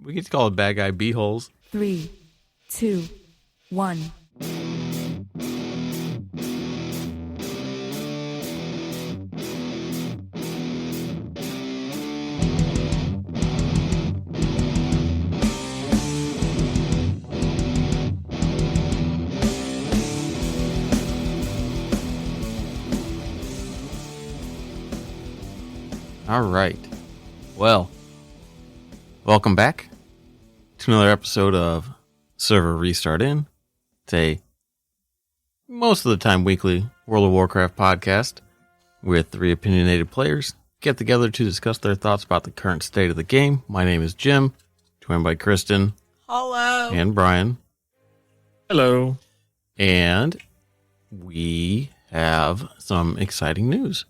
We get to call it bad guy beeholes. 3, 2, 1. All right. Well, welcome back to another episode of Server Restart In. It's a most of the time weekly World of Warcraft podcast with three opinionated players get together to discuss their thoughts about the current state of the game. My name is Jim, joined by Kristen. Hello. And Brian. Hello. And we have some exciting news.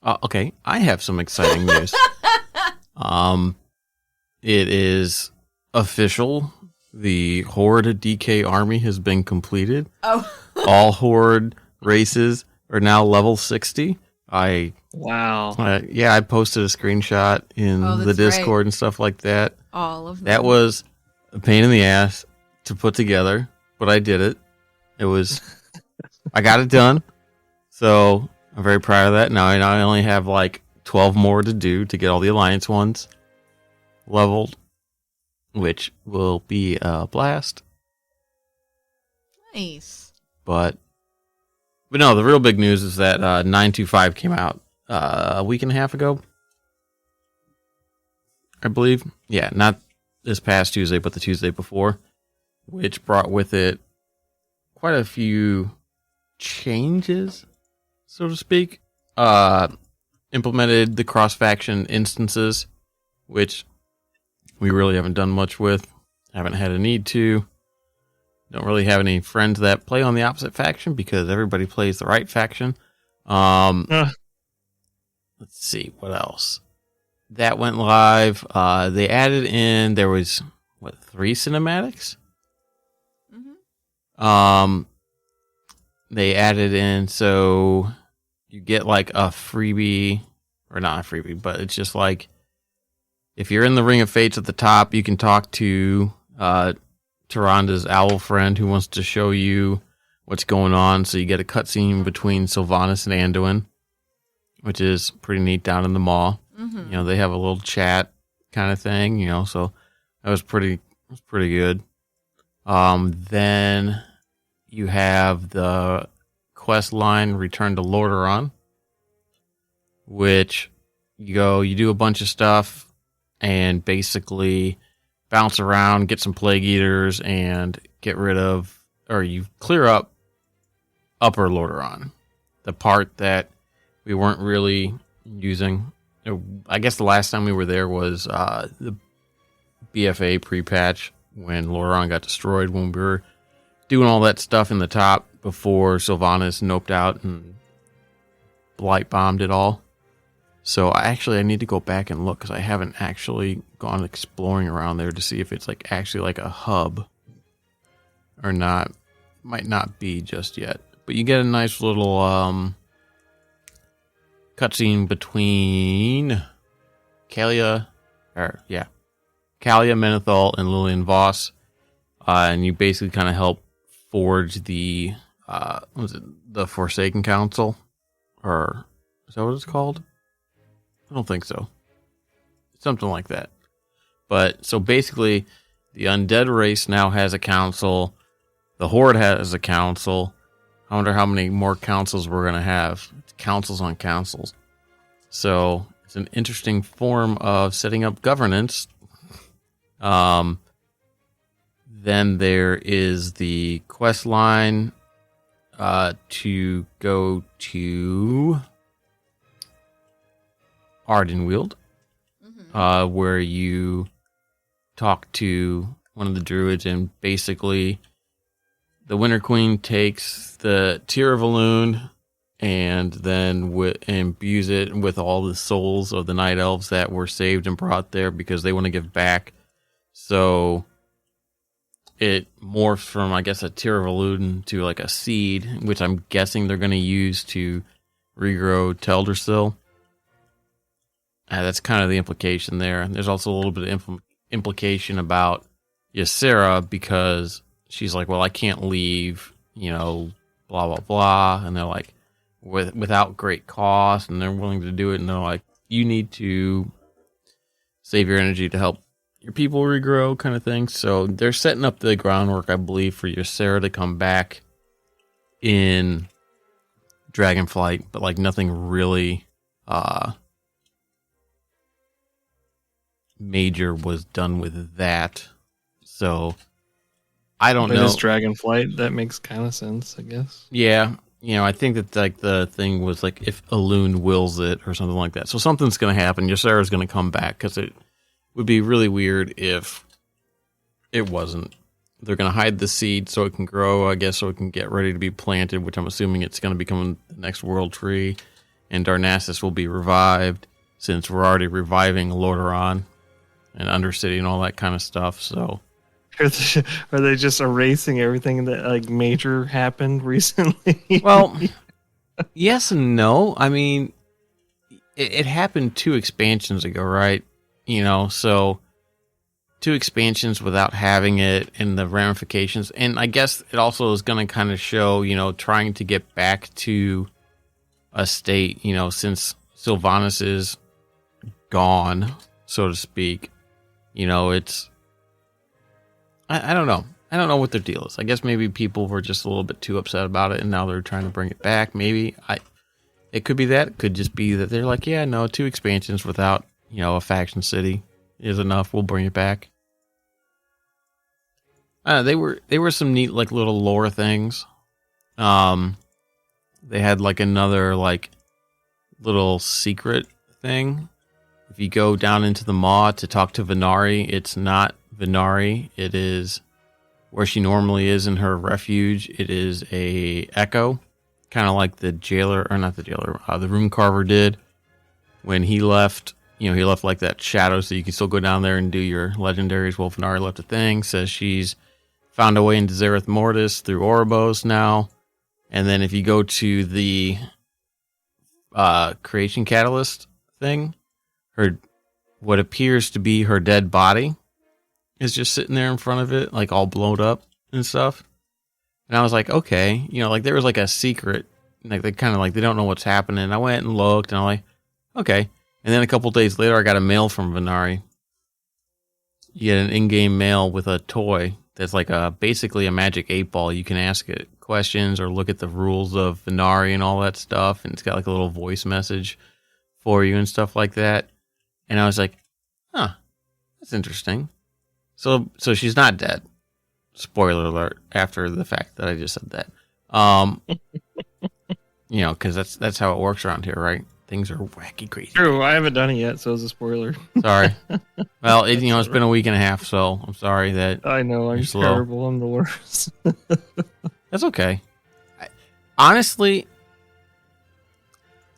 Okay, I have some exciting news. It is official. The Horde DK army has been completed. Oh. All Horde races are now level 60. Wow. I posted a screenshot in the Discord and stuff like that. All of them. That was a pain in the ass to put together, but I did it. I got it done. So I'm very proud of that. Now I only have like 12 more to do to get all the Alliance ones leveled, which will be a blast. Nice. But no, the real big news is that 925 came out a week and a half ago, I believe. Yeah, not this past Tuesday, but the Tuesday before, which brought with it quite a few changes, so to speak. Implemented the cross-faction instances, which we really haven't done much with. Haven't had a need to. Don't really have any friends that play on the opposite faction because everybody plays the right faction. Let's see, what else? That went live. They added in, there was, 3 cinematics? Mm-hmm. They added in, so you get like a freebie, or not a freebie, but it's just like, if you're in the Ring of Fates at the top, you can talk to Tyranda's owl friend who wants to show you what's going on. So you get a cutscene between Sylvanas and Anduin, which is pretty neat down in the mall. Mm-hmm. You know, they have a little chat kind of thing, you know, so that was pretty good. Then you have the quest line Return to Lordaeron, which you do a bunch of stuff and basically bounce around, get some Plague Eaters, and get rid of, or you clear up Upper Lordaeron, the part that we weren't really using. I guess the last time we were there was the BFA pre-patch when Lordaeron got destroyed, when we were doing all that stuff in the top before Sylvanas noped out and blight bombed it all. So I need to go back and look because I haven't actually gone exploring around there to see if it's like actually like a hub or not. Might not be just yet, but you get a nice little cutscene between Kalia, Menethil, and Lillian Voss, and you basically kind of help forge the the Forsaken Council, or is that what it's called? I don't think so. Something like that. But so basically, the undead race now has a council. The Horde has a council. I wonder how many more councils we're going to have. It's councils on councils. So it's an interesting form of setting up governance. Then there is the quest line to go to Ardenweald, where you talk to one of the druids, and basically the Winter Queen takes the Tear of Elune and then imbues it with all the souls of the Night Elves that were saved and brought there because they want to give back. So it morphs from, I guess, a Tear of Elune to like a seed, which I'm guessing they're going to use to regrow Teldrassil. That's kind of the implication there. There's also a little bit of implication about Ysera because she's like, well, I can't leave, blah, blah, blah. And they're like, without great cost, and they're willing to do it. And they're like, you need to save your energy to help your people regrow kind of thing. So they're setting up the groundwork, I believe, for Ysera to come back in Dragonflight, but like nothing really major was done with that. So I don't know. It is Dragonflight. That makes kind of sense, I guess. Yeah. I think that like the thing was like if Elune wills it or something like that. So something's going to happen. Ysera's going to come back because it would be really weird if it wasn't. They're going to hide the seed so it can grow, I guess, so it can get ready to be planted, which I'm assuming it's going to become the next world tree. And Darnassus will be revived since we're already reviving Lordaeron and Undercity and all that kind of stuff. So are they just erasing everything that like major happened recently? Well, yes and no. I mean, it happened 2 expansions ago, right? So 2 expansions without having it and the ramifications. And I guess it also is going to kind of show, trying to get back to a state, since Sylvanas is gone, so to speak. It's... I don't know. I don't know what their deal is. I guess maybe people were just a little bit too upset about it, and now they're trying to bring it back. Maybe. It could be that. It could just be that they're like, yeah, no, 2 expansions without, a faction city is enough. We'll bring it back. They were some neat like little lore things. They had like another like little secret thing. If you go down into the maw to talk to Venari, it's not Venari. It is where she normally is in her refuge. It is a echo, kind of like the jailer, or not the jailer, the room carver did when he left. He left like that shadow, so you can still go down there and do your legendaries. Well, Venari left a thing, says she's found a way into Zereth Mortis through Oribos now. And then if you go to the creation catalyst thing, what appears to be her dead body is just sitting there in front of it, like all blown up and stuff. And I was like, okay, like there was like a secret, like they kind of like they don't know what's happening. I went and looked, and I'm like, okay. And then a couple days later, I got a mail from Venari. You get an in-game mail with a toy that's like basically a magic 8-ball. You can ask it questions or look at the rules of Venari and all that stuff, and it's got like a little voice message for you and stuff like that. And I was like, huh, that's interesting. So she's not dead. Spoiler alert, after the fact that I just said that. Because that's how it works around here, right? Things are wacky crazy. True, I haven't done it yet, so it's a spoiler. Sorry. Well, it's been a week and a half, so I'm sorry that I know, I'm terrible. I'm the worst. That's okay. Honestly,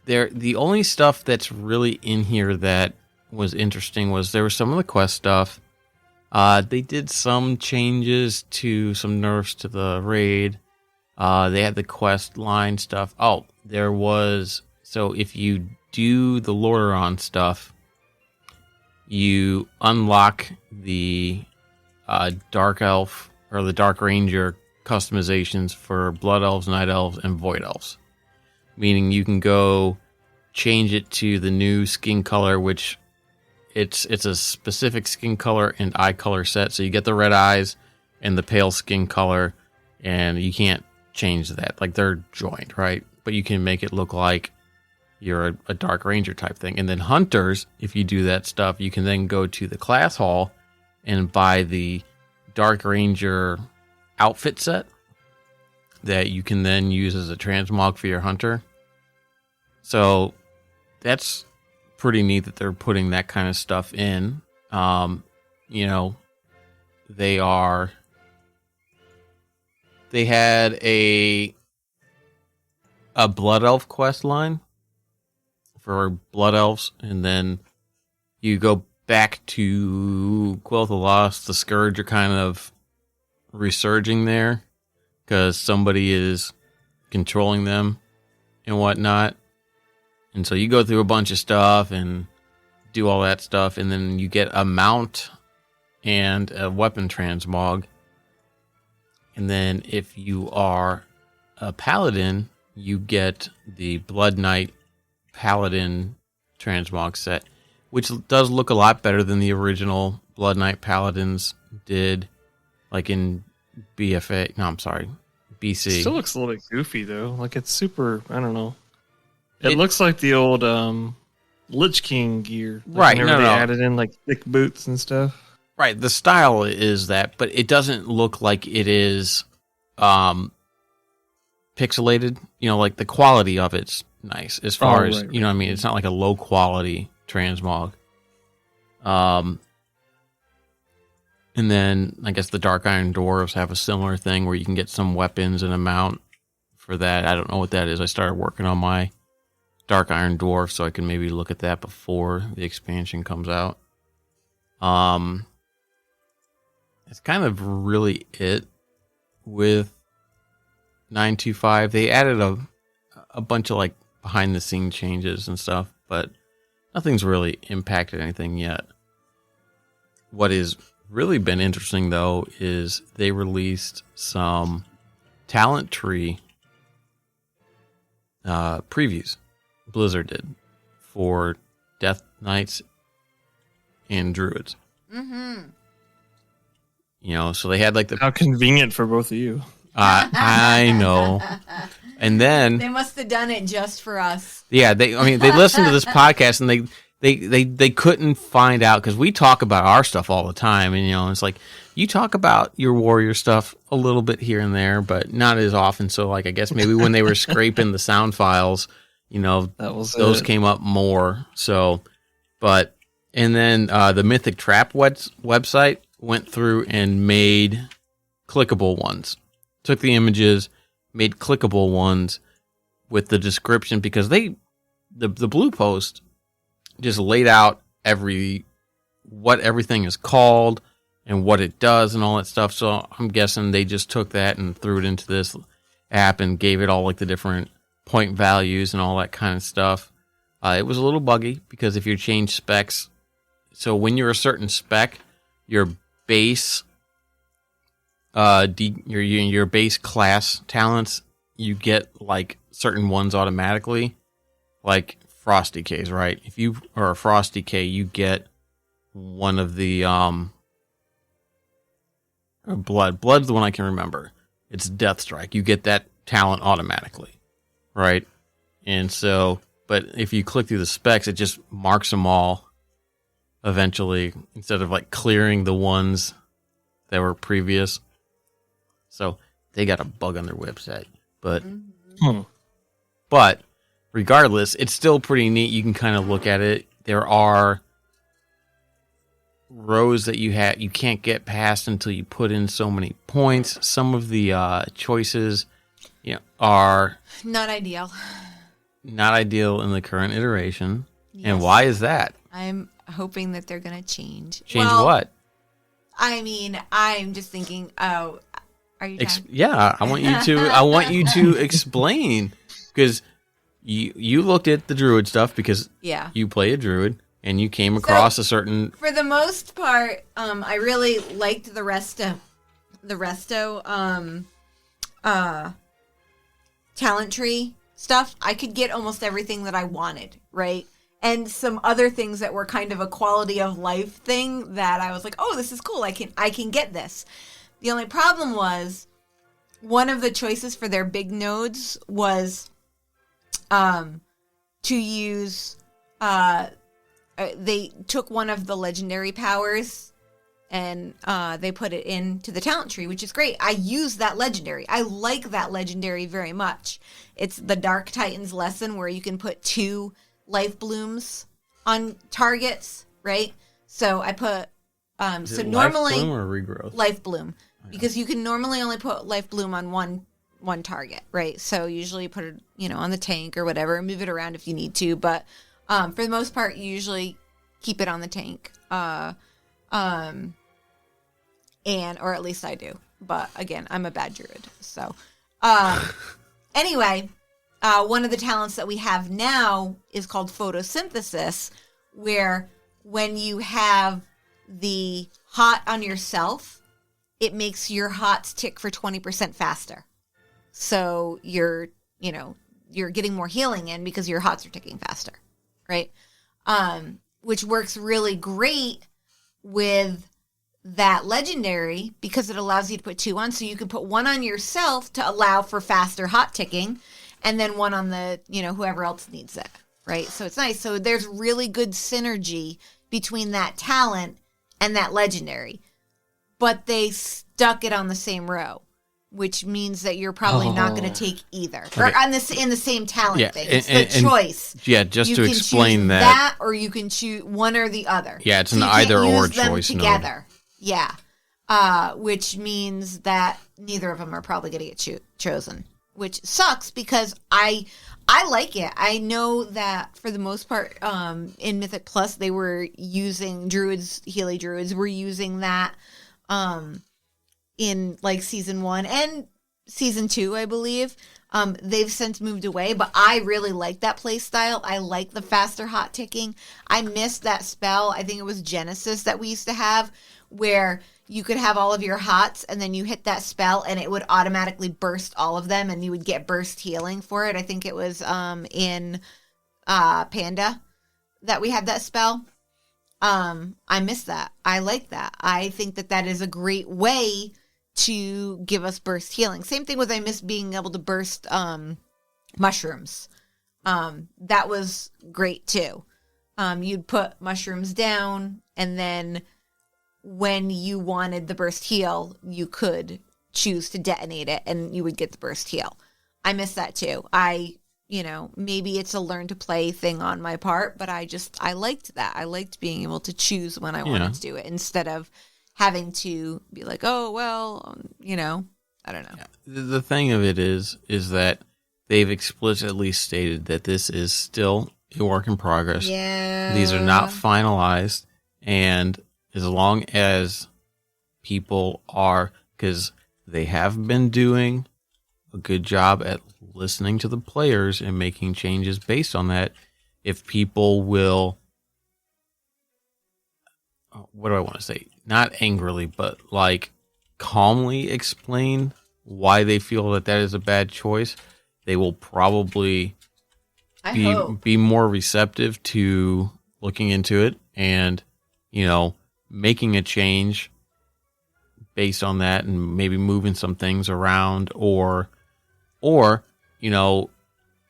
the only stuff that's really in here that was interesting was there was some of the quest stuff. They did some changes to some nerfs to the raid. They had the quest line stuff. Oh, there was... So if you do the Lordaeron stuff, you unlock the Dark Elf or the Dark Ranger customizations for Blood Elves, Night Elves, and Void Elves. Meaning you can go change it to the new skin color, which it's a specific skin color and eye color set. So you get the red eyes and the pale skin color, and you can't change that. Like they're joined, right? But you can make it look like you're a Dark Ranger type thing. And then Hunters, if you do that stuff, you can then go to the class hall and buy the Dark Ranger outfit set that you can then use as a transmog for your Hunter. So that's pretty neat that they're putting that kind of stuff in. They had a Blood Elf quest line for Blood Elves, and then you go back to Quel'Tha Lost. The Scourge are kind of resurging there because somebody is controlling them and whatnot. And so you go through a bunch of stuff, and do all that stuff, and then you get a mount and a weapon transmog. And then if you are a paladin, you get the Blood Knight Paladin transmog set, which does look a lot better than the original Blood Knight Paladins did, like in BFA. No, I'm sorry, BC. Still looks a little bit goofy though. Like it's super. I don't know. It looks like the old Lich King gear, like right? whenever No, they no, added in like thick boots and stuff. right. The style is that, but it doesn't look like it is pixelated. You know, like the quality of it's nice as far as right, you know what I mean. It's not like a low quality transmog. And then I guess the Dark Iron Dwarves have a similar thing where you can get some weapons and a mount for that. I don't know what that is. I started working on my Dark Iron Dwarf, so I can maybe look at that before the expansion comes out. It's kind of really it with 925. They added a bunch of like behind the scene changes and stuff, but nothing's really impacted anything yet. What has really been interesting though is they released some talent tree previews. Blizzard did for Death Knights and Druids. Mm-hmm. You know, so they had like the How convenient for both of you. I know. And then They must have done it just for us. yeah, they listened to this podcast and they couldn't find out because we talk about our stuff all the time, and you know, it's like you talk about your warrior stuff a little bit here and there, but not as often. So like I guess maybe when they were scraping the sound files, you know, those came up more. So, but and then the Mythic Trap website went through and made clickable ones. Took the images, made clickable ones with the description because the Blue Post just laid out what everything is called and what it does and all that stuff. So I'm guessing they just took that and threw it into this app and gave it all like the different point values and all that kind of stuff. It was a little buggy because if you change specs, so when you're a certain spec, your base your base class talents, you get like certain ones automatically, like Frost Decays, right? If you are a Frost Decay, you get one of the Blood's the one I can remember. It's Death Strike. You get that talent automatically, right? And so, but if you click through the specs, it just marks them all eventually instead of like clearing the ones that were previous. So they got a bug on their website, but regardless, it's still pretty neat. You can kind of look at it. There are rows that you can't get past until you put in so many points. Some of the choices, are Not ideal. not ideal in the current iteration. Yes. And why is that? I'm hoping that they're going to change. Change Well, what? I mean, I'm just thinking, are you talking? Yeah, I want you to explain because you looked at the druid stuff because Yeah. you play a druid and you came across a certain For the most part, I really liked the resto talent tree stuff. I could get almost everything that I wanted, right? And some other things that were kind of a quality of life thing that I was like, oh, this is cool. I can get this. The only problem was one of the choices for their big nodes was to use they took one of the legendary powers and they put it into the talent tree, which is great. I use that legendary. I like that legendary very much. It's the Dark Titans lesson where you can put 2 life blooms on targets, right? So I put is so it normally life bloom or regrowth? life bloom, because you can normally only put life bloom on one target, right? So usually you put it, on the tank or whatever, move it around if you need to, but for the most part, you usually keep it on the tank, or at least I do. But again, I'm a bad druid, so anyway, one of the talents that we have now is called photosynthesis, where when you have the hot on yourself, it makes your hots tick for 20% faster. So you're getting more healing in because your hots are ticking faster, right? Which works really great with that legendary because it allows you to put 2 on. So you can put 1 on yourself to allow for faster hot ticking, and then 1 on the, whoever else needs it, right? So it's nice. So there's really good synergy between that talent and that legendary. But they stuck it on the same row, which means that you're probably not going to take either. Okay. Or in the same talent thing. It's the choice. Yeah, just you to can explain choose that. or you can choose one or the other. Yeah, it's so an you can't either-or use them choice. together. Yeah. Which means that neither of them are probably going to get chosen, which sucks because I like it. I know that for the most part, in Mythic Plus, they were using Healy Druids were using that in like season 1 and season 2, I believe. They've since moved away, but I really like that play style. I like the faster hot ticking. I missed that spell. I think it was Genesis that we used to have, where you could have all of your hots and then you hit that spell and it would automatically burst all of them and you would get burst healing for it. I think it was in Panda that we had that spell. I miss that. I like that. I think that is a great way to give us burst healing. Same thing with I miss being able to burst mushrooms. That was great too. You'd put mushrooms down and then when you wanted the burst heal, you could choose to detonate it and you would get the burst heal. I miss that too. Maybe it's a learn to play thing on my part, but I liked that. I liked being able to choose when I wanted to do it instead of having to be like, oh, well, I don't know. Yeah. The thing of it is that they've explicitly stated that this is still a work in progress. Yeah. These are not finalized. And as long as people are, because they have been doing a good job at listening to the players and making changes based on that, if people will, what do I want to say? Not angrily, but like calmly explain why they feel that is a bad choice, they will probably be more receptive to looking into it and, making a change based on that and maybe moving some things around or,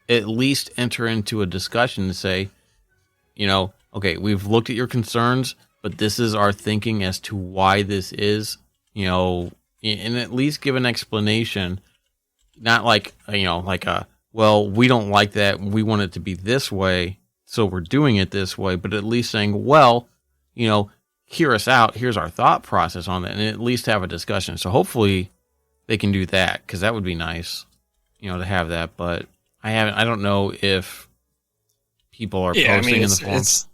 at least enter into a discussion to say, okay, we've looked at your concerns, but this is our thinking as to why this is, and at least give an explanation, not like, well, we don't like that. We want it to be this way. So we're doing it this way, but at least saying, well, hear us out. Here's our thought process on that, and at least have a discussion. So hopefully they can do that because that would be nice, to have that. But I don't know if people are posting in the forums. It's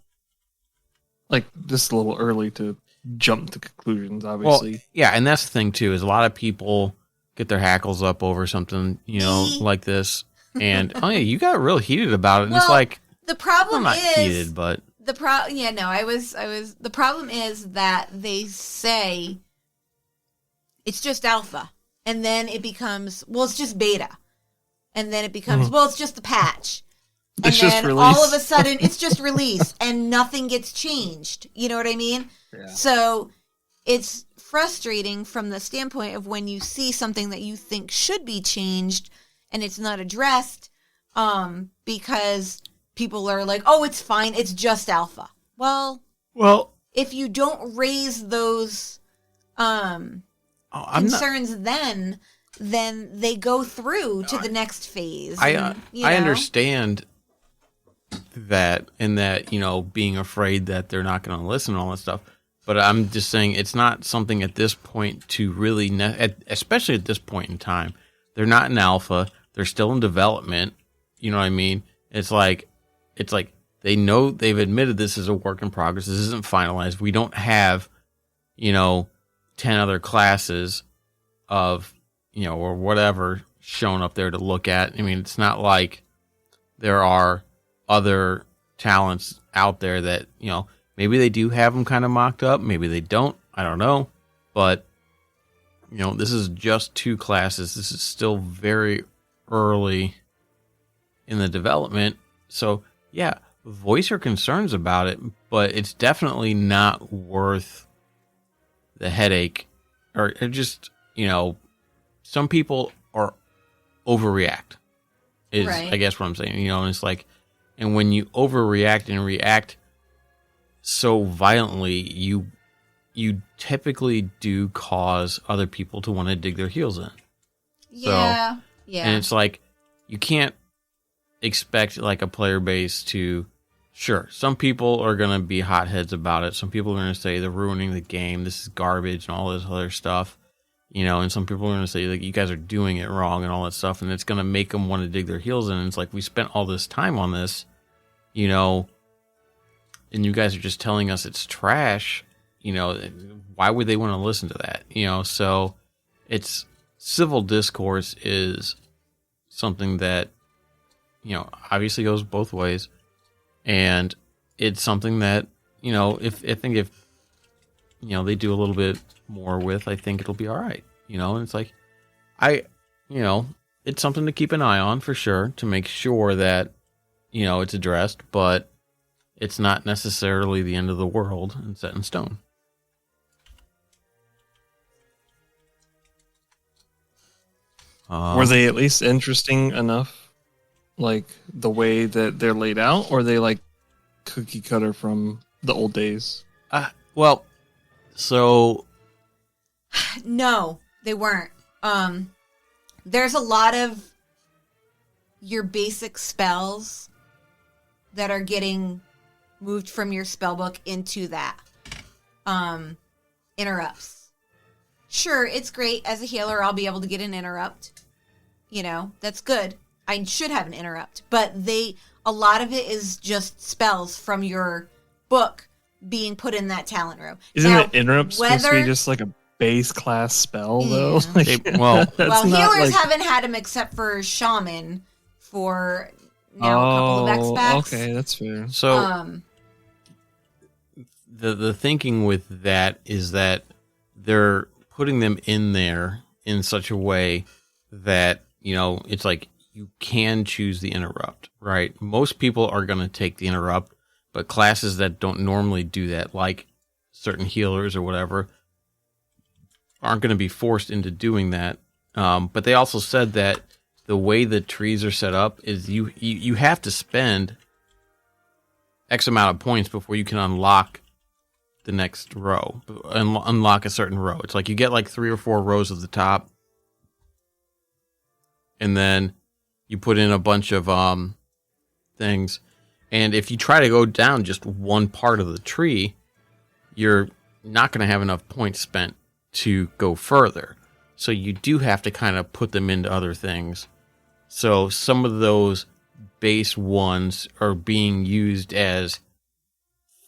like just a little early to jump to conclusions, obviously. Well, yeah, and that's the thing too, is a lot of people get their hackles up over something, like this. And you got real heated about it. And it's like, the problem I'm not is heated, but the the problem is that they say it's just alpha, and then it becomes, well, it's just beta, and then it becomes, well, it's just the patch, and it's then just release. all of a sudden it's just release, and nothing gets changed. You know what I mean? Yeah. So it's frustrating from the standpoint of when you see something that you think should be changed and it's not addressed, because people are like, oh, it's fine, it's just alpha. Well, if you don't raise those concerns, then they go through to the next phase. I understand that, and that, being afraid that they're not going to listen and all that stuff. But I'm just saying it's not something at this point to really, especially at this point in time. They're not in alpha. They're still in development. You know what I mean? It's like they know, they've admitted this is a work in progress. This isn't finalized. We don't have, 10 other classes of, or whatever shown up there to look at. I mean, it's not like there are other talents out there that, Maybe they do have them kind of mocked up. Maybe they don't. I don't know. But, this is just 2 classes. This is still very early in the development. So, yeah, voice your concerns about it, but it's definitely not worth the headache. Or just, some people are overreact is, Right. I guess, what I'm saying. And it's like, and when you overreact and react so violently, you typically do cause other people to want to dig their heels in. Yeah. Yeah. And it's like, you can't expect like a player base to, sure, some people are going to be hotheads about it. Some people are going to say they're ruining the game. This is garbage and all this other stuff. And some people are going to say, like, you guys are doing it wrong and all that stuff. And it's going to make them want to dig their heels in. And it's like, we spent all this time on this, and you guys are just telling us it's trash. Why would they want to listen to that? So it's civil discourse is something that, obviously goes both ways. And it's something that, if they do a little bit more with, I think it'll be all right. And it's like, it's something to keep an eye on for sure, to make sure that, it's addressed, but it's not necessarily the end of the world and set in stone. Were they at least interesting enough, like the way that they're laid out, or are they like cookie cutter from the old days? Well, so No, they weren't. There's a lot of your basic spells that are getting moved from your spell book into that. Interrupts. Sure, it's great. As a healer, I'll be able to get an interrupt. That's good. I should have an interrupt. But a lot of it is just spells from your book being put in that talent row. Isn't Now, an interrupt supposed to be just like a base class spell, though? well, healers haven't had them except for Shaman for now a couple of X-Backs. Okay, that's fair. So the thinking with that is that they're putting them in there in such a way that, it's like you can choose the interrupt, right? Most people are going to take the interrupt, but classes that don't normally do that, like certain healers or whatever, aren't going to be forced into doing that. But they also said that the way the trees are set up is you have to spend X amount of points before you can unlock the next row, unlock a certain row. It's like you get like 3 or 4 rows at the top, and then you put in a bunch of things. And if you try to go down just one part of the tree, you're not going to have enough points spent to go further. So you do have to kind of put them into other things. So some of those base ones are being used as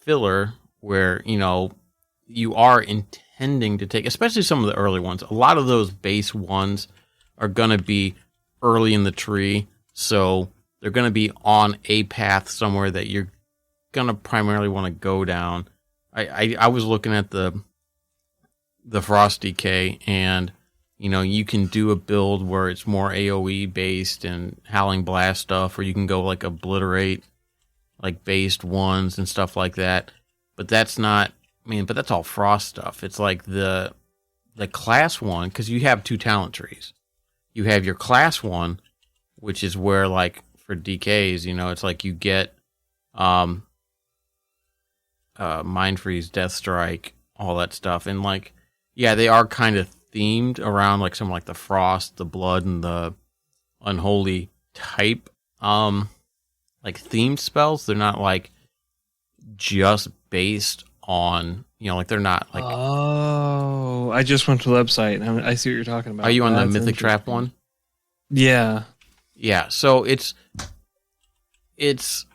filler where, you are intending to take, especially some of the early ones. A lot of those base ones are going to be early in the tree. So they're going to be on a path somewhere that you're going to primarily want to go down. I was looking at the Frost Decay, and you can do a build where it's more AoE based and Howling Blast stuff, or you can go like Obliterate, like based ones and stuff like that. But that's not, but that's all Frost stuff. It's like the class one, because you have 2 talent trees. You have your class one, which is where, like, for DKs, it's like you get Mind Freeze, Death Strike, all that stuff. And, like, yeah, they are kind of themed around, like, some, like, the Frost, the Blood, and the Unholy type, like, themed spells. They're not, like, just based on, like, they're not, like... Oh, I just went to the website, and I see what you're talking about. Are you on the That's Mythic Trap one? Yeah. Yeah, so it is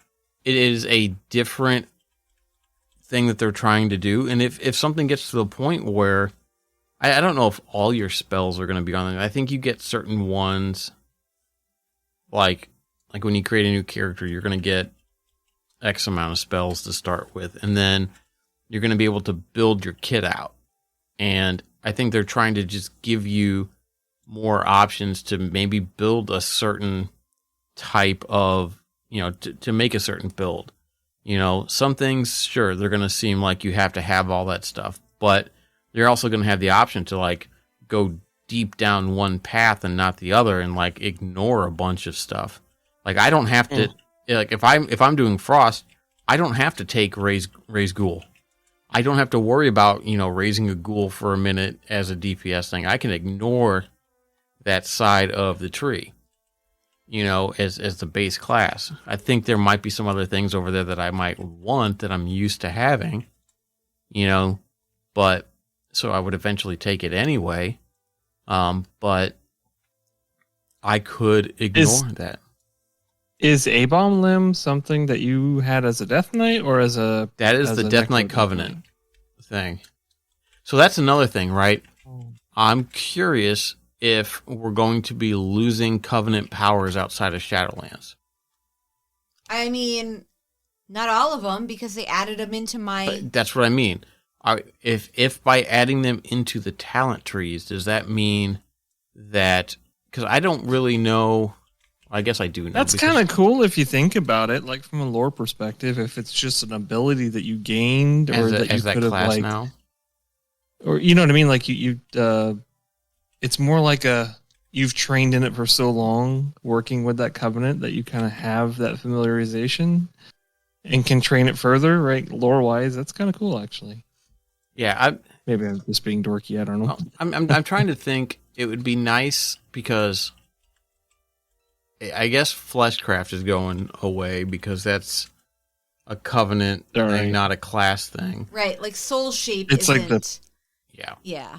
a different thing that they're trying to do. And if something gets to the point where I don't know if all your spells are going to be on there. I think you get certain ones, like when you create a new character, you're going to get X amount of spells to start with. And then you're going to be able to build your kit out. And I think they're trying to just give you more options to maybe build a certain type of, to make a certain build. Some things, sure, they're going to seem like you have to have all that stuff, but you're also going to have the option to like go deep down one path and not the other and like ignore a bunch of stuff. Like I don't have to, like if I'm doing Frost, I don't have to take raise ghoul. I don't have to worry about, raising a ghoul for a minute as a DPS thing. I can ignore that side of the tree, as the base class. I think there might be some other things over there that I might want that I'm used to having, but so I would eventually take it anyway. But I could ignore that. Is A-Bomb Limb something that you had as a Death Knight or as a... That is the Death Knight Covenant thing. So that's another thing, right? I'm curious if we're going to be losing Covenant powers outside of Shadowlands. I mean, not all of them, because they added them into my... But that's what I mean. If by adding them into the talent trees, does that mean that... Because I don't really know... I guess I do know. That's kind of cool if you think about it, like from a lore perspective, if it's just an ability that you gained or that you could have like... now? Or, you know what I mean? Like it's more like you've trained in it for so long working with that covenant that you kind of have that familiarization and can train it further, right? Lore wise, that's kind of cool actually. Yeah, maybe I'm just being dorky. I don't know. I'm trying to think. It would be nice because I guess Fleshcraft is going away because that's a covenant thing, not a class thing. Right, like Soul Shape. It's isn't... like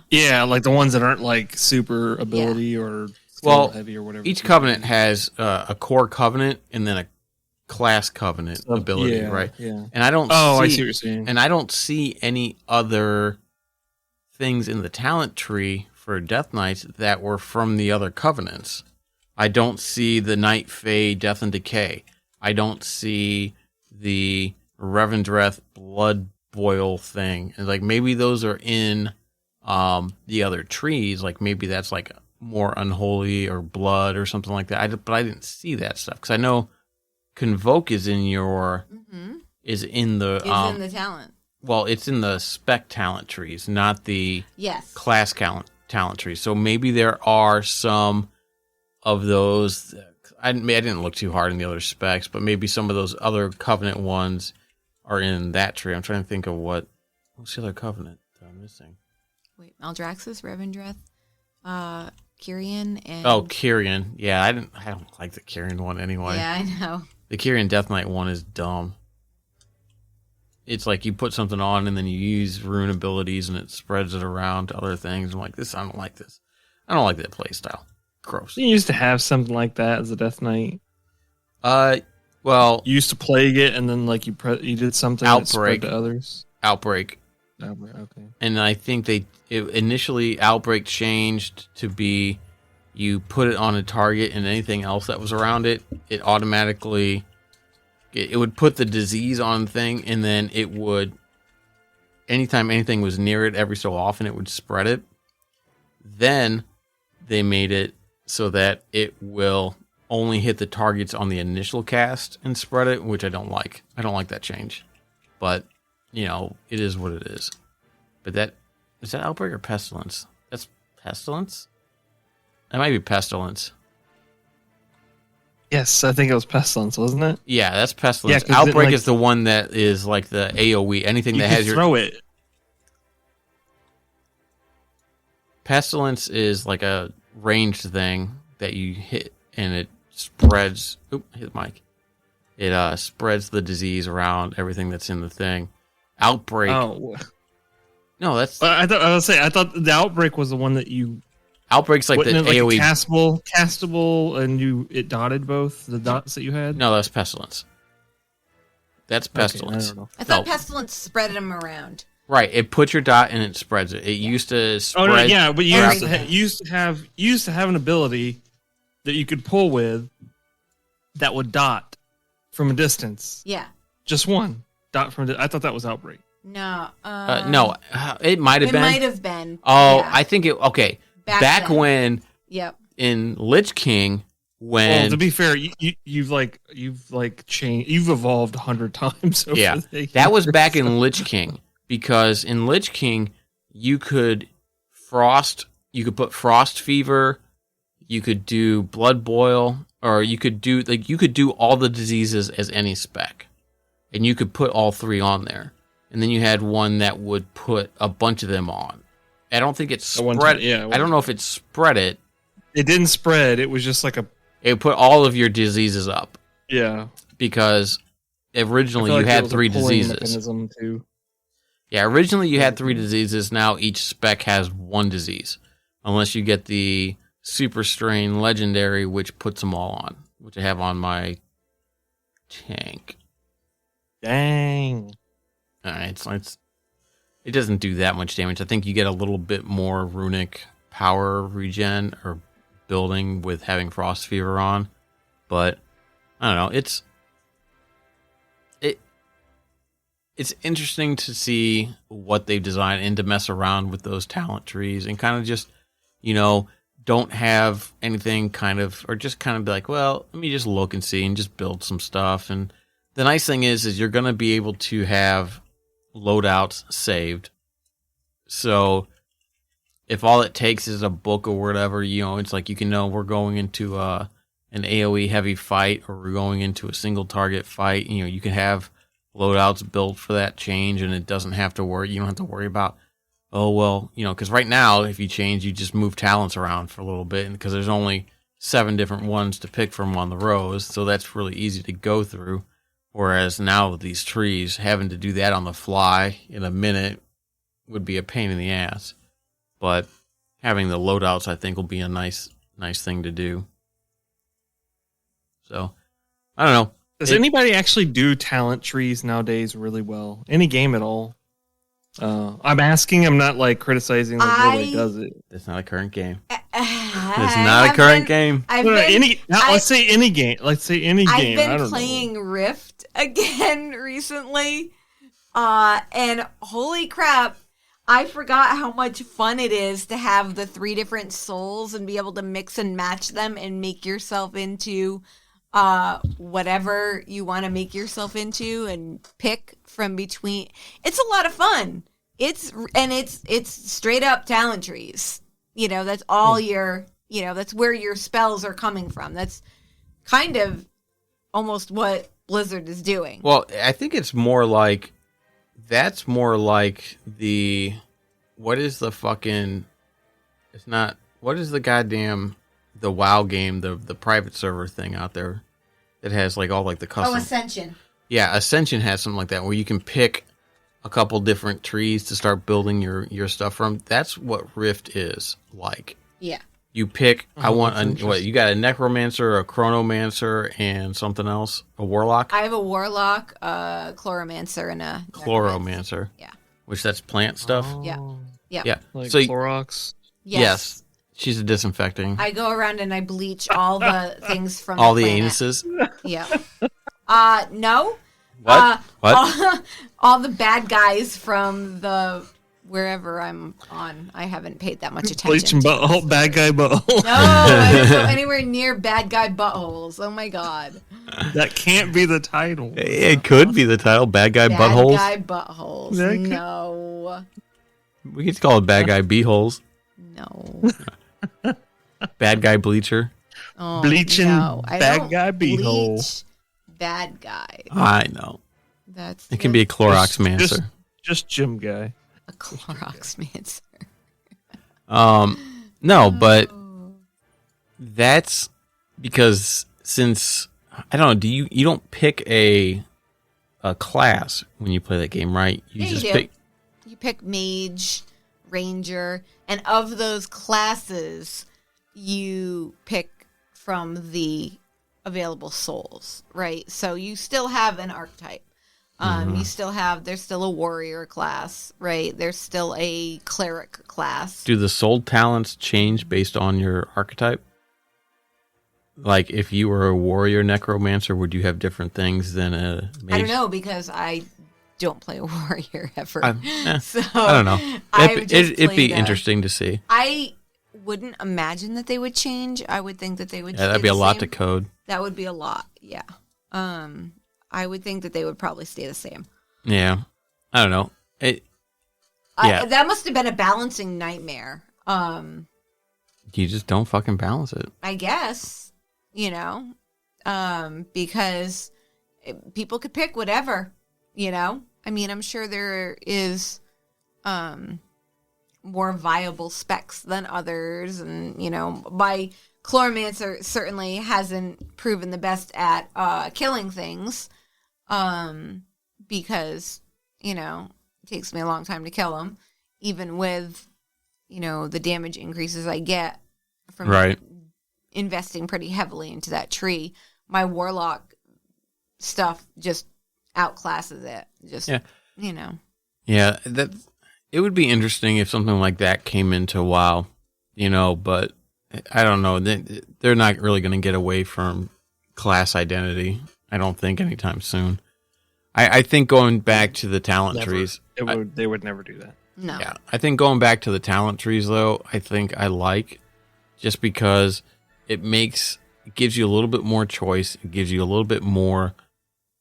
yeah, like the ones that aren't like super ability or heavy or whatever. Each covenant has a core covenant and then a class covenant ability, right? Yeah. And I don't. I see what you're saying. And I don't see any other things in the talent tree for Death Knights that were from the other covenants. I don't see the Night Fae Death and Decay. I don't see the Revendreth Blood Boil thing. And like maybe those are in the other trees. Like maybe that's like more unholy or blood or something like that. But I didn't see that stuff because I know Convoke is in your is in the talent. Well, it's in the spec talent trees, not the class talent trees. So maybe there are some of those. I didn't look too hard in the other specs, but maybe some of those other covenant ones are in that tree. I'm trying to think of what's the other covenant that I'm missing. Wait, Maldraxxus, Revendreth, Kyrian, and Kyrian. Yeah, I don't like the Kyrian one anyway. Yeah, I know. The Kyrian Death Knight one is dumb. It's like you put something on and then you use rune abilities and it spreads it around to other things. I'm like, I don't like this. I don't like that play style. Gross. You used to have something like that as a Death Knight. Well, you used to plague it, and then like you did something Outbreak that spread to others. Outbreak. Okay. And I think initially Outbreak changed to be you put it on a target and anything else that was around it, it automatically it would put the disease on the thing, and then it would anytime anything was near it, every so often it would spread it. Then they made it so that it will only hit the targets on the initial cast and spread it, which I don't like. I don't like that change. But, it is what it is. But is that Outbreak or Pestilence? That's Pestilence? That might be Pestilence. Yes, I think it was Pestilence, wasn't it? Yeah, that's Pestilence. Yeah, Outbreak is the one that is like the AoE. Anything that has your... throw it. Pestilence is like a ranged thing that you hit and it spreads. Oop, hit the mic. It spreads the disease around everything that's in the thing. Outbreak. Oh. No, that's. I thought the Outbreak was the one that you. Outbreak's like the AoE. Castable, and it dotted both the dots that you had? No, that's Pestilence. That's Pestilence. Okay, I thought Pestilence spread them around. Right, it puts your dot and it spreads it. It used to spread. Oh no, yeah, but you used to have an ability that you could pull with that would dot from a distance. Yeah, just one dot from. I thought that was Outbreak. No. No, it might have been. It might have been. Oh, yeah. I think it. Okay, back when. Yep. In Lich King, when well, to be fair, you've changed. You've evolved 100 times. Over the years. That was back in Lich King, because in Lich King you could put frost fever, you could do blood boil, or you could do all the diseases as any spec, and you could put all three on there, and then you had one that would put a bunch of them on. I don't think it spread. I don't know if it spread it. It didn't spread. It was just like it put all of your diseases up. Yeah. Because originally you had 3 diseases. Too. Yeah, originally you had 3 diseases. Now each spec has 1 disease. Unless you get the Super Strain Legendary, which puts them all on. Which I have on my tank. Dang. It doesn't do that much damage. I think you get a little bit more runic power regen or building with having frost fever on, but I don't know. It's interesting to see what they've designed and to mess around with those talent trees and kind of just, don't have anything or just kind of be like, well, let me just look and see and just build some stuff. And the nice thing is you're going to be able to have loadouts saved. So if all it takes is a book or whatever, it's like you can know we're going into an AoE heavy fight or we're going into a single target fight. You can have loadouts built for that change, and it doesn't have to worry. You don't have to worry about, because right now if you change, you just move talents around for a little bit, because there's only 7 different ones to pick from on the rows, so that's really easy to go through. Whereas now with these trees, having to do that on the fly in a minute would be a pain in the ass. But having the loadouts, I think, will be a nice thing to do. So, I don't know. Does anybody actually do talent trees nowadays really well? Any game at all? I'm asking. I'm not criticizing nobody does it. It's not a current game. It's not a current game. Let's say any game. Let's say any game. I've been playing Rift again recently, and holy crap! I forgot how much fun it is to have the 3 different souls and be able to mix and match them and make yourself into whatever you want to make yourself into and pick from between. It's a lot of fun. It's straight up talent trees. That's all that's where your spells are coming from. That's kind of almost what Blizzard is doing. Well, I think it's more like that's more like what is the WoW game, the private server thing out there that has all the custom. Ascension. Yeah, Ascension has something like that where you can pick a couple different trees to start building your stuff from. That's what Rift is like. Yeah. You pick, you got a Necromancer, a Chronomancer, and something else? A Warlock? I have a Warlock, a Chloromancer, and a Chloromancer. Yeah. Which that's plant stuff? Yeah. Yeah. Like Clorox? Yes. She's a disinfecting. I go around and I bleach all the things from all the anuses? Yeah. No. What? What? All the bad guys from the wherever I'm on. I haven't paid that much attention. Bleaching butthole, bad guy butthole. No, I don't go anywhere near bad guy buttholes. Oh my god. That can't be the title. It could be the title, bad guy buttholes. Bad guy buttholes. No. We could call it bad guy beeholes. No. Bad guy bleacher. Oh, bleaching no. bad guy beehole. Bleach bad guy. I know. It can be a Clorox-mancer. Just Jim guy. A Clorox-mancer. No, but that's because since I don't know, you don't pick a class when you play that game, right? You pick mage, ranger, and of those classes, you pick from the available souls, right? So you still have an archetype. There's still a warrior class, right? There's still a cleric class. Do the soul talents change based on your archetype? Like if you were a warrior necromancer, would you have different things than a mage? I don't know because I don't play a warrior ever. So I don't know. It'd be interesting to see. I wouldn't imagine that they would change. I would think that they would. Yeah, that'd be a lot to code. That would be a lot. Yeah. I would think that they would probably stay the same. Yeah. I don't know. That must have been a balancing nightmare. You just don't fucking balance it. I guess, because people could pick whatever, I mean, I'm sure there is more viable specs than others. And, my Clorox-mancer certainly hasn't proven the best at killing things because, it takes me a long time to kill them, even with, the damage increases I get from investing pretty heavily into that tree. My warlock stuff just outclasses it. Yeah, that it would be interesting if something like that came into WoW, but I don't know. They're not really going to get away from class identity, I don't think, anytime soon. I think going back to the talent trees... They would never do that. No. Yeah, I think going back to the talent trees, though, I think I like, just because it gives you a little bit more choice. It gives you a little bit more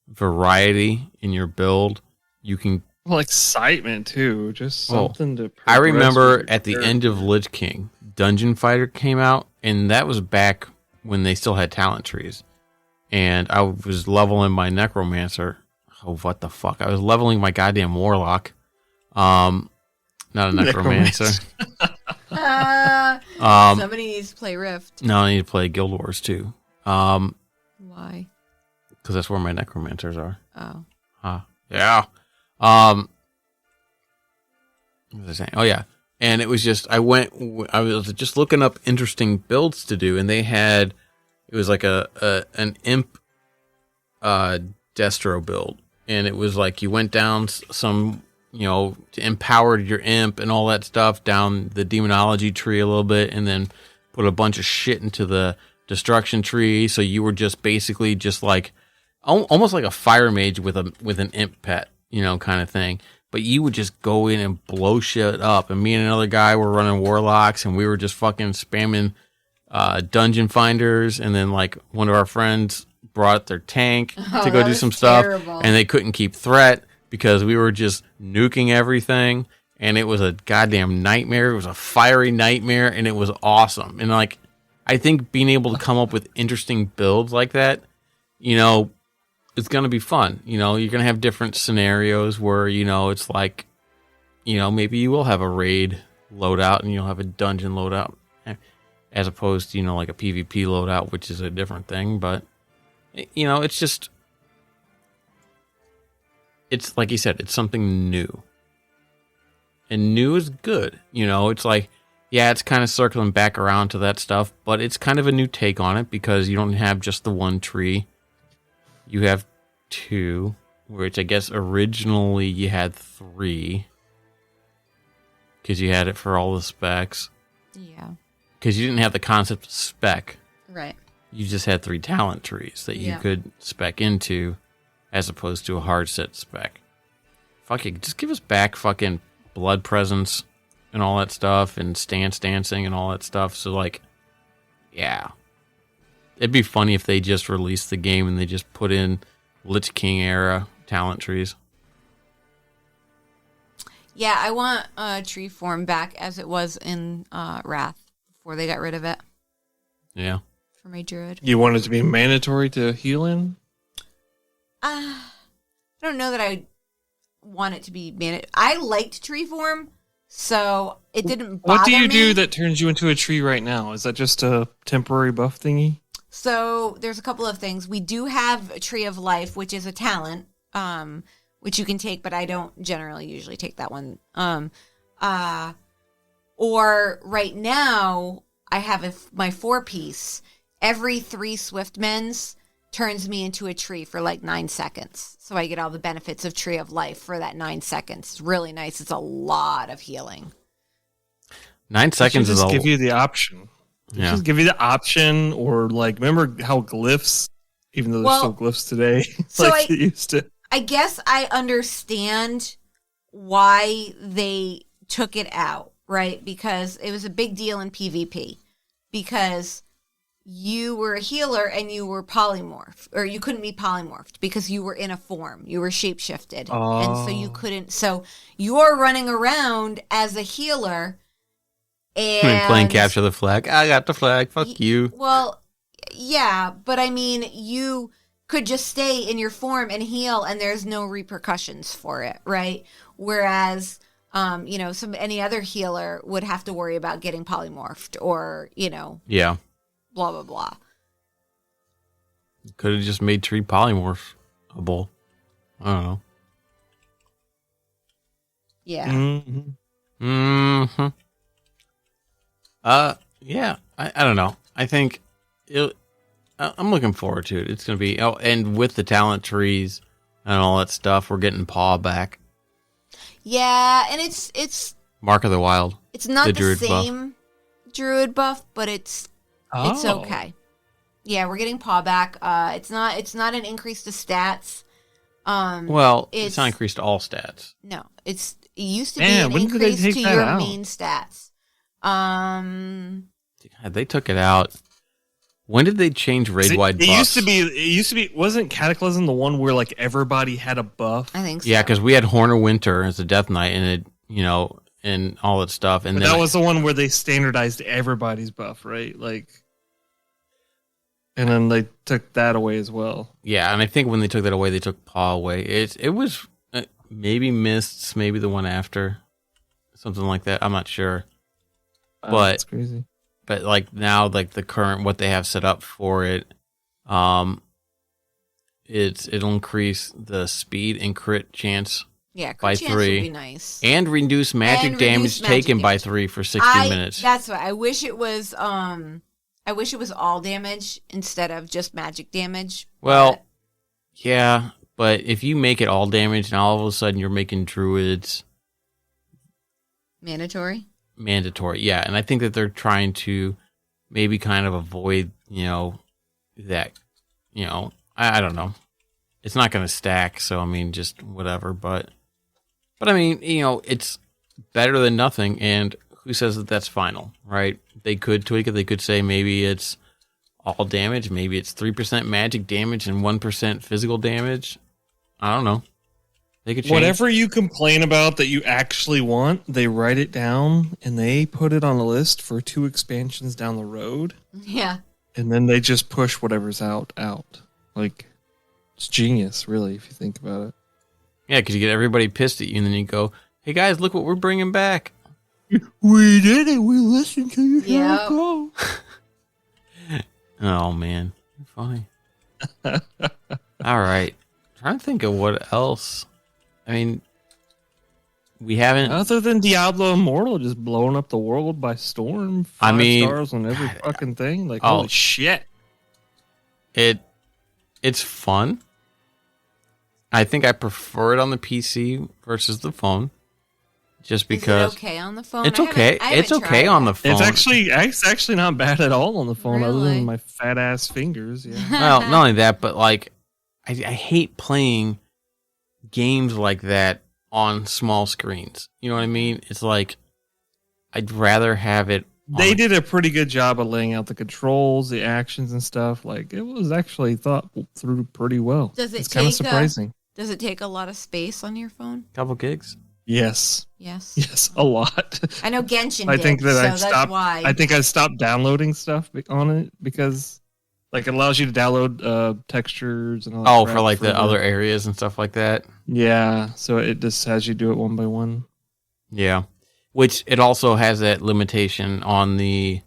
variety in your build. You can... Well, excitement, too. Just something to... I remember at the end of Lich King, Dungeon Fighter came out, and that was back when they still had talent trees. And I was leveling my Necromancer. Oh, what the fuck? I was leveling my goddamn Warlock. Not a Necromancer. Somebody needs to play Rift. No, I need to play Guild Wars, too. Why? Because that's where my Necromancers are. Oh. Yeah. What was I saying? Oh, yeah. And it was just, I was just looking up interesting builds to do, and it was like an imp destro build. And it was like you went down some, empowered your imp and all that stuff down the demonology tree a little bit, and then put a bunch of shit into the destruction tree. So you were just basically just like, almost like a fire mage with an imp pet, kind of thing. But you would just go in and blow shit up. And me and another guy were running warlocks, and we were just fucking spamming dungeon finders. And then like one of our friends brought their tank to go do some stuff, and they couldn't keep threat because we were just nuking everything. And it was a goddamn nightmare. It was a fiery nightmare, and it was awesome. And like, I think being able to come up with interesting builds like that, it's going to be fun. You're going to have different scenarios where, it's like, maybe you will have a raid loadout and you'll have a dungeon loadout as opposed to, like a PvP loadout, which is a different thing. But, it's just, it's like you said, it's something new. And new is good. It's like, yeah, it's kind of circling back around to that stuff, but it's kind of a new take on it because you don't have just the one tree. You have two, which I guess originally you had three. Because you had it for all the specs. Yeah. Because you didn't have the concept of spec. Right. You just had 3 talent trees that you could spec into as opposed to a hard set spec. Fuck it, just give us back fucking blood presence and all that stuff and stance dancing and all that stuff. So like, yeah. It'd be funny if they just released the game and they just put in Lich King era talent trees. Yeah, I want tree form back as it was in Wrath before they got rid of it. Yeah. For my druid. You want it to be mandatory to heal in? I don't know that I want it to be mandatory. I liked tree form, so it didn't bother me. What do you do that turns you into a tree right now? Is that just a temporary buff thingy? So there's a couple of things. We do have a Tree of Life, which is a talent, which you can take, but I don't generally usually take that one. Or right now, I have my 4-piece. Every 3 swift mens turns me into a tree for like 9 seconds. So I get all the benefits of Tree of Life for that 9 seconds. It's really nice. It's a lot of healing. 9 seconds is just give you the option. Yeah. Just give you the option, or like, remember how glyphs, even though there's still glyphs today, so like it used to. I guess I understand why they took it out, right? Because it was a big deal in PvP. Because you were a healer and you were polymorphed, or you couldn't be polymorphed because you were in a form. You were shapeshifted. Oh. And so you couldn't. So you're running around as a healer and playing capture the flag. I got the flag. Fuck you. Well, yeah, but I mean, you could just stay in your form and heal and there's no repercussions for it, right? Whereas, any other healer would have to worry about getting polymorphed or, Yeah. blah, blah, blah. Could have just made tree polymorphable. I don't know. Yeah. Mm-hmm. Yeah. I don't know. I think I'm looking forward to it. It's going to be... Oh, and with the talent trees and all that stuff, we're getting Paw back. Yeah, and it's Mark of the Wild. It's not the druid same druid buff, but it's okay. Yeah, we're getting Paw back. It's not an increase to stats. It's not increased to all stats. No, it used to be an increase to your main stats. They took it out. When did they change raid-wide buffs? It used to be, wasn't Cataclysm the one where like everybody had a buff? I think so. Yeah, because we had Horner Winter as a Death Knight, and it, and all that stuff. And that was the one where they standardized everybody's buff, right? Like, and then they took that away as well. Yeah, and I think when they took that away, they took Paw away. It was maybe Mists, maybe the one after, something like that. I'm not sure, but that's crazy. But like now, like the current what they have set up for it, it'll increase the speed and crit chance. Yeah, by chance 3 would be nice. And reduce magic damage taken by 3 for 60 minutes. That's what I wish it was. I wish it was all damage instead of just magic damage. Well, yeah, but if you make it all damage, and all of a sudden you're making druids mandatory, yeah, and I think that they're trying to maybe kind of avoid, that, I don't know. It's not going to stack, so I mean, just whatever. But I mean, it's better than nothing. And who says that that's final, right? They could tweak it. They could say maybe it's all damage, maybe it's 3% magic damage and 1% physical damage. I don't know. They could change. Whatever you complain about that you actually want, they write it down and they put it on a list for 2 expansions down the road. Yeah, and then they just push whatever's out. Like. It's genius, really, if you think about it. Yeah, because you get everybody pissed at you, and then you go, "Hey guys, look what we're bringing back." We did it. We listened to you. Yeah. Go. Oh man, funny. All right, trying to think of what else. I mean, we haven't, other than Diablo Immortal just blowing up the world by storm. 5 stars on every fucking thing. Like, holy shit! It's fun. I think I prefer it on the PC versus the phone, just because. Is it okay on the phone? It's okay. It's okay on the phone. It's actually not bad at all on the phone, really? other than my fat ass fingers. Yeah. Well, not only that, but like, I hate playing games like that on small screens. You know what I mean? It's like I'd rather have it. They did a pretty good job of laying out the controls, the actions, and stuff. Like, it was actually thought through pretty well. It's kind of surprising. Does it take a lot of space on your phone? Couple gigs. Yes. Yes, a lot. I know Genshin. I think that that's why. I think I stopped downloading stuff on it because, like, it allows you to download textures and all that. For like the other areas and stuff like that. Yeah, so it just has you do it one by one. Yeah, which it also has that limitation on the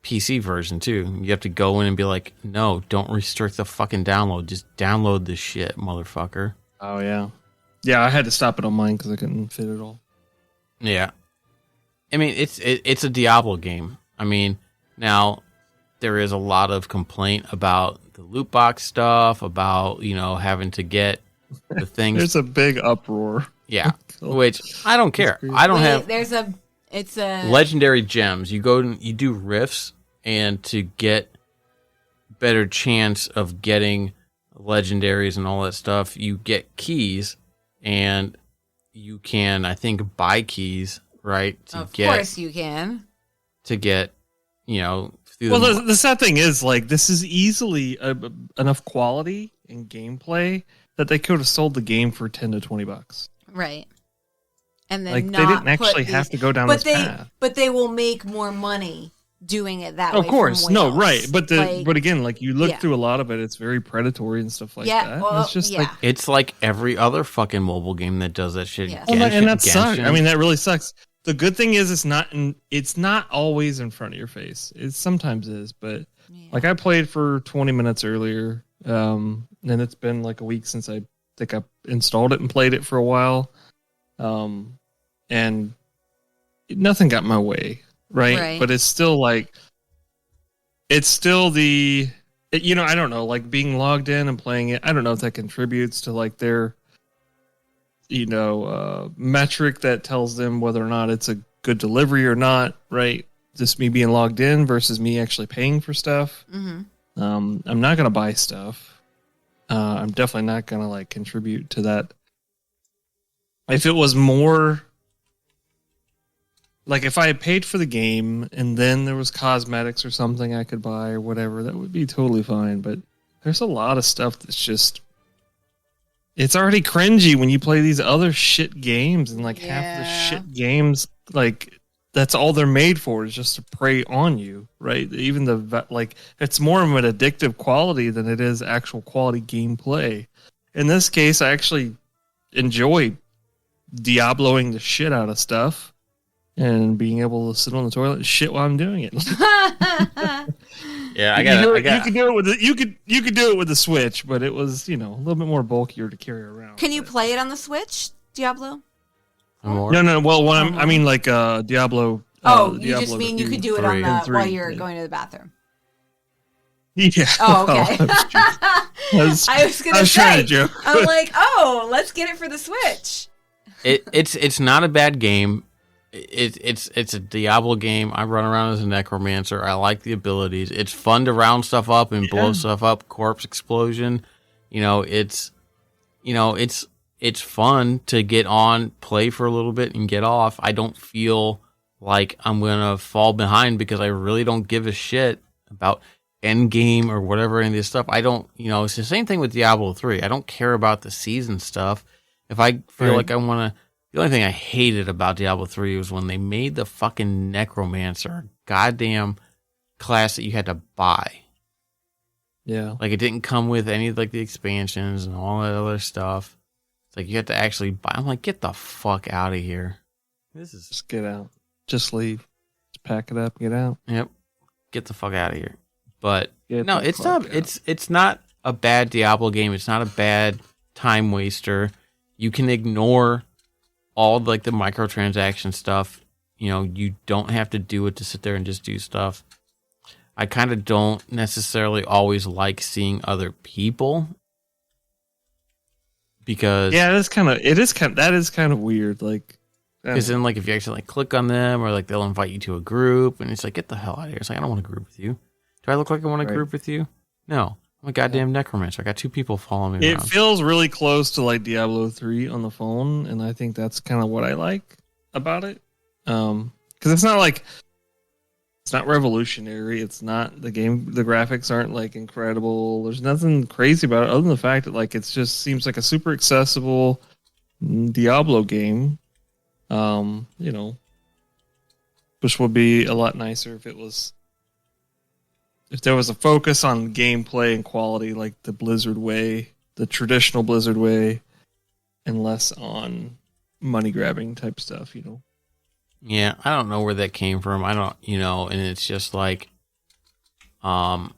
PC version too. You have to go in and be like, no, don't restrict the fucking download. Just download this shit, motherfucker. Oh yeah. Yeah, I had to stop it on mine because I couldn't fit it all. Yeah. I mean, it's a Diablo game. I mean, now there is a lot of complaint about the loot box stuff, about, having to get the things. There's a big uproar. Yeah, which I don't care. I don't have. It's a legendary gems. You go and you do rifts, and to get better chance of getting legendaries and all that stuff, you get keys, and you can, I think, buy keys, right? Of course you can. To get, through the sad thing is, like, this is easily enough quality in gameplay that they could have sold the game for $10 to $20. Right. And then like, they didn't actually have to go down this path. But they will make more money doing it that way. Of course, from whales. No, right. But but again, like, you look through a lot of it, it's very predatory and stuff like that. Well, it's just it's like every other fucking mobile game that does that shit. Yes. And that sucks. I mean, that really sucks. The good thing is it's not always in front of your face. It sometimes is, but like, I played for 20 minutes earlier, and it's been like a week since I think I installed it and played it for a while, and nothing got my way. Right. But it's still like, I don't know, like, being logged in and playing it, I don't know if that contributes to, like, their, metric that tells them whether or not it's a good delivery or not, right? Just me being logged in versus me actually paying for stuff. Mm-hmm. I'm not going to buy stuff. I'm definitely not going to, like, contribute to that. If it was more... Like, if I had paid for the game and then there was cosmetics or something I could buy or whatever, that would be totally fine. But there's a lot of stuff that's just... It's already cringy when you play these other shit games, and, like, half the shit games, like, that's all they're made for, is just to prey on you, right? Even it's more of an addictive quality than it is actual quality gameplay. In this case, I actually enjoy Diabloing the shit out of stuff. And being able to sit on the toilet and shit while I'm doing it. Yeah, you could do it with you could do it with the Switch, but it was, a little bit more bulkier to carry around. Can you play it on the Switch, Diablo? No. Well, I mean, like, Diablo. You Diablo just mean you could do it on while you're going to the bathroom. Yeah. Oh, okay. I was gonna say. I'm like, let's get it for the Switch. It's not a bad game. It's a Diablo game. I run around as a necromancer. I like the abilities. It's fun to round stuff up and blow stuff up. Corpse explosion. It's fun to get on, play for a little bit, and get off. I don't feel like I'm gonna fall behind because I really don't give a shit about end game or whatever any of this stuff. I don't. It's the same thing with Diablo 3. I don't care about the season stuff. If I feel like I want to. The only thing I hated about Diablo 3 was when they made the fucking Necromancer a goddamn class that you had to buy. Yeah. Like, it didn't come with any of, like, the expansions and all that other stuff. It's like you had to actually buy. I'm like, get the fuck out of here. Just get out. Just leave. Just pack it up, get out. Yep. Get the fuck out of here. But no, it's not. It's not a bad Diablo game. It's not a bad time waster. You can ignore all, like, the microtransaction stuff. You don't have to do it to sit there and just do stuff. I kind of don't necessarily always like seeing other people, because that is kind of weird. Like, because then, like, if you actually, like, click on them, or, like, they'll invite you to a group, and it's like, get the hell out of here. It's like, I don't want to group with you. Do I look like I want to group with you? No. I'm a goddamn necromancer. I got 2 people following me around. It feels really close to, like, Diablo 3 on the phone, and I think that's kind of what I like about it. Because it's not like... It's not revolutionary. It's not... The graphics aren't, like, incredible. There's nothing crazy about it, other than the fact that, like, it just seems like a super accessible Diablo game. Which would be a lot nicer if it was... If there was a focus on gameplay and quality, like the Blizzard way, the traditional Blizzard way, and less on money grabbing type stuff, Yeah, I don't know where that came from. I don't, and it's just like, I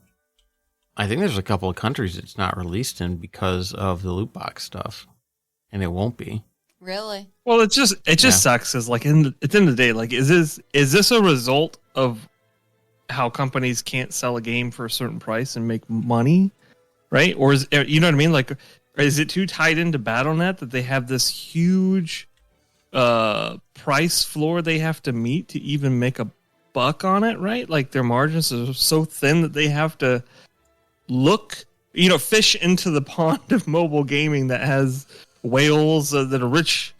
think there's a couple of countries it's not released in because of the loot box stuff, and it won't be. Really? Well, it just sucks. Because, like, at the end of the day, like, is this a result of how companies can't sell a game for a certain price and make money, right? Or is, you know what I mean? Like, is it too tied into Battle.net that they have this huge price floor they have to meet to even make a buck on it, right? Like, their margins are so thin that they have to look fish into the pond of mobile gaming that has whales that are rich.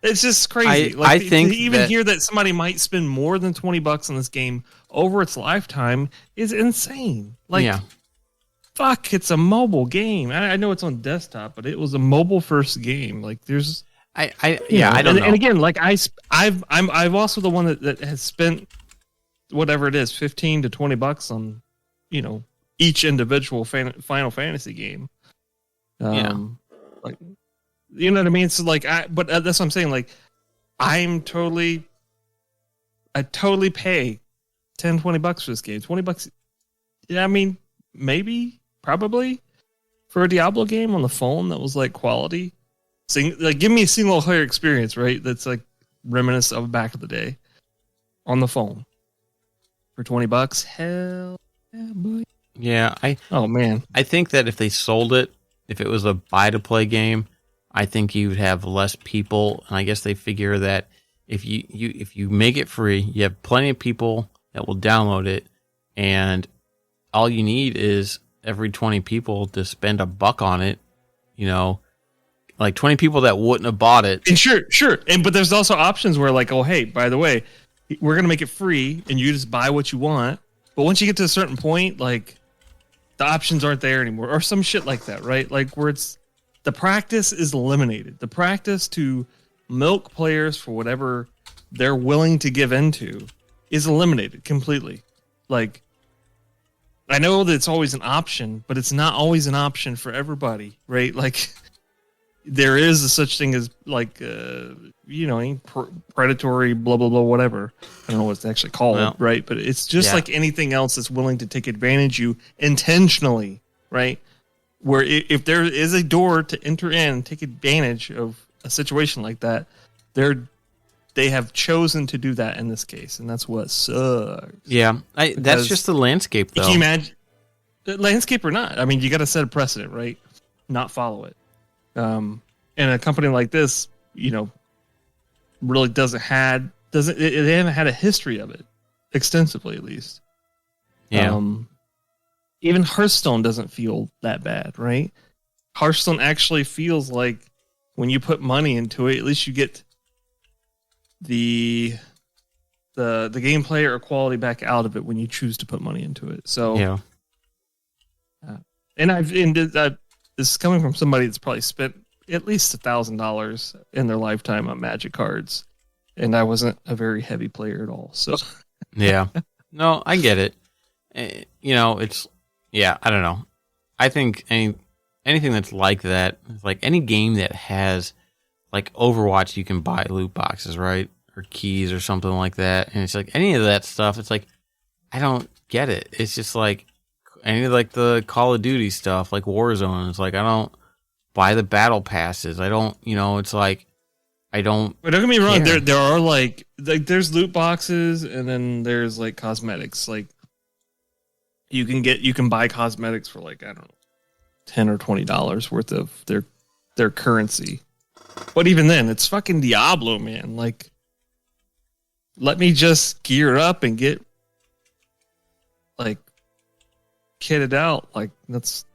It's just crazy. I think to even hear that somebody might spend more than $20 on this game over its lifetime is insane. Fuck, it's a mobile game. I know it's on desktop, but it was a mobile first game. there's, I don't know. And again, I'm also the one that has spent whatever it is, $15 to $20 on, each individual Final Fantasy game. You know what I mean? So but that's what I'm saying. I totally pay $10-$20 for this game. $20. Yeah, I mean, maybe, probably for a Diablo game on the phone that was quality. Give me a single player experience, right? That's reminiscent of back of the day on the phone for $20. Hell yeah, boy. Yeah, oh man, I think that if they sold it, if it was a buy to play game, I think you'd have less people, and I guess they figure that if you make it free, you have plenty of people that will download it, and all you need is every 20 people to spend $1 on it. 20 people that wouldn't have bought it. And sure, but there's also options where oh hey, by the way, we're gonna make it free, and you just buy what you want. But once you get to a certain point, the options aren't there anymore, or some shit like that, right? Where it's the practice is eliminated. The practice to milk players for whatever they're willing to give into is eliminated completely. I know that it's always an option, but it's not always an option for everybody, right? There is a such thing as predatory blah blah blah whatever. I don't know what it's actually called, right? But it's just like anything else that's willing to take advantage of you intentionally, right? Where if there is a door to enter in and take advantage of a situation like that, they have chosen to do that in this case, and that's what sucks. Yeah, that's just the landscape, though. Can you imagine landscape or not? I mean, you got to set a precedent, right? Not follow it. And a company like this, really they haven't had a history of it extensively, at least. Yeah. Even Hearthstone doesn't feel that bad, right? Hearthstone actually feels like when you put money into it, at least you get the gameplay or quality back out of it when you choose to put money into it. So yeah. This is coming from somebody that's probably spent at least $1,000 in their lifetime on Magic cards, and I wasn't a very heavy player at all. So yeah, no, I get it. I don't know. I think anything that's like that, any game that has Overwatch, you can buy loot boxes, right, or keys or something like that, and it's any of that stuff. It's I don't get it. It's just any of the Call of Duty stuff, Warzone. It's I don't buy the battle passes. I don't, it's I don't. But don't get me wrong. There are there's loot boxes, and then there's cosmetics. You can buy cosmetics for I don't know, $10 or $20 worth of their currency. But even then, it's fucking Diablo, man. Let me just gear up and get kitted out. That's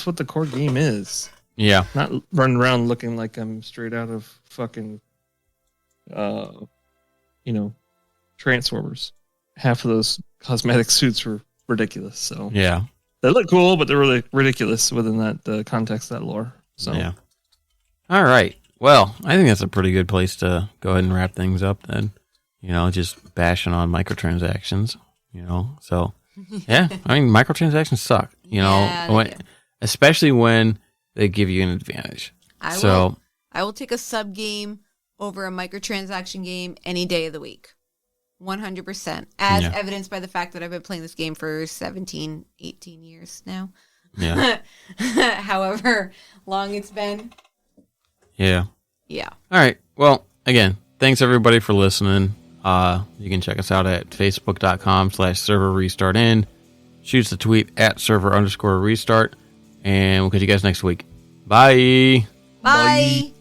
what the core game is. Yeah. Not running around looking like I'm straight out of fucking Transformers. Half of those cosmetic suits were ridiculous. So yeah, they look cool, but they're really ridiculous within that context of that lore. So yeah. All right. Well, I think that's a pretty good place to go ahead and wrap things up then. Just bashing on microtransactions, so yeah, I mean, microtransactions suck, especially when they give you an advantage. I will take a sub game over a microtransaction game any day of the week. 100%. As evidenced by the fact that I've been playing this game for 17, 18 years now. Yeah. However long it's been. Yeah. Yeah. All right. Well, again, thanks everybody for listening. You can check us out at facebook.com/server restart in. Shoot us a tweet at server_restart. And we'll catch you guys next week. Bye. Bye.